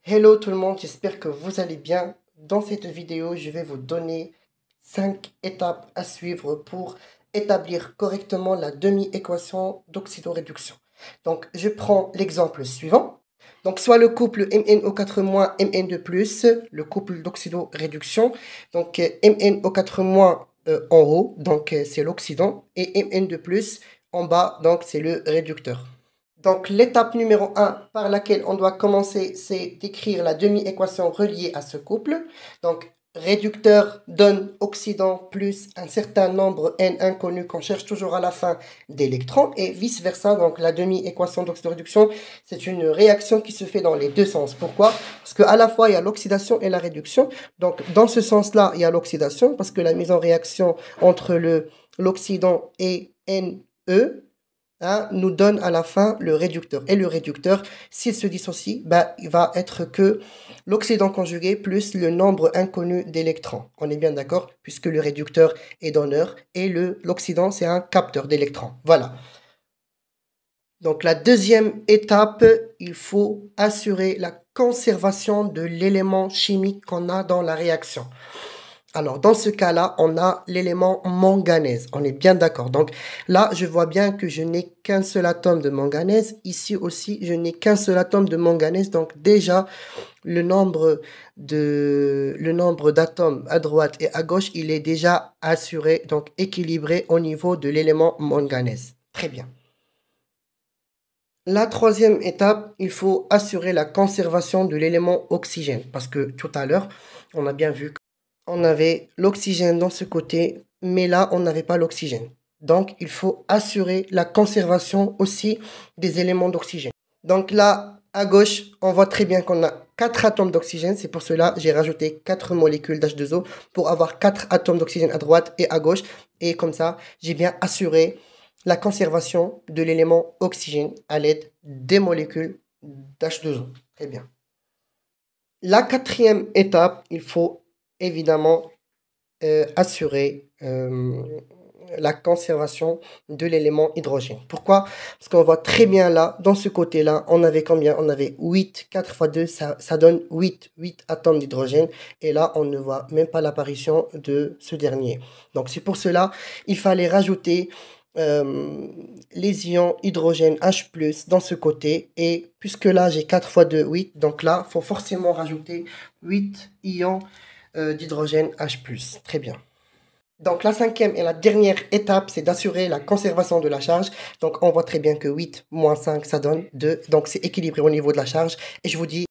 Hello tout le monde, j'espère que vous allez bien. Dans cette vidéo, je vais vous donner 5 étapes à suivre pour établir correctement la demi-équation d'oxydoréduction. Donc, je prends l'exemple suivant. Donc, soit le couple MnO4- Mn2+, le couple d'oxydoréduction. Donc, MnO4- en haut, donc c'est l'oxydant, et Mn2+, en bas, donc c'est le réducteur. Donc, l'étape numéro 1 par laquelle on doit commencer, c'est d'écrire la demi-équation reliée à ce couple. Donc, réducteur donne oxydant plus un certain nombre n inconnu qu'on cherche toujours à la fin d'électrons et vice-versa. Donc, la demi-équation d'oxydoréduction, c'est une réaction qui se fait dans les deux sens. Pourquoi? Parce qu'à la fois, il y a l'oxydation et la réduction. Donc, dans ce sens-là, il y a l'oxydation parce que la mise en réaction entre l'oxydant et Ne nous donne à la fin le réducteur. Et le réducteur, s'il se dissocie, il va être que l'oxydant conjugué plus le nombre inconnu d'électrons. On est bien d'accord, puisque le réducteur est donneur et l'oxydant, c'est un capteur d'électrons. Voilà. Donc la deuxième étape, il faut assurer la conservation de l'élément chimique qu'on a dans la réaction. Alors, dans ce cas-là, on a l'élément manganèse. On est bien d'accord. Donc, là, je vois bien que je n'ai qu'un seul atome de manganèse. Ici aussi, je n'ai qu'un seul atome de manganèse. Donc, déjà, le nombre d'atomes à droite et à gauche, il est déjà assuré, donc équilibré au niveau de l'élément manganèse. Très bien. La troisième étape, il faut assurer la conservation de l'élément oxygène. Parce que tout à l'heure, on a bien vu on avait l'oxygène dans ce côté, mais là, on n'avait pas l'oxygène. Donc, il faut assurer la conservation aussi des éléments d'oxygène. Donc là, à gauche, on voit très bien qu'on a 4 atomes d'oxygène. C'est pour cela que j'ai rajouté 4 molécules d'H2O pour avoir 4 atomes d'oxygène à droite et à gauche. Et comme ça, j'ai bien assuré la conservation de l'élément oxygène à l'aide des molécules d'H2O. Très bien. La quatrième étape, il faut évidemment assurer la conservation de l'élément hydrogène. Pourquoi? Parce qu'on voit très bien là, dans ce côté-là, on avait combien? On avait 8, 4 fois 2, ça donne 8 atomes d'hydrogène. Et là, on ne voit même pas l'apparition de ce dernier. Donc, c'est pour cela, il fallait rajouter les ions hydrogène H+, dans ce côté. Et puisque là, j'ai 4 fois 2, 8. Donc là, il faut forcément rajouter 8 ions d'hydrogène H+. Très bien. Donc la cinquième et la dernière étape, c'est d'assurer la conservation de la charge. Donc on voit très bien que 8 moins 5, ça donne 2. Donc c'est équilibré au niveau de la charge. Et je vous dis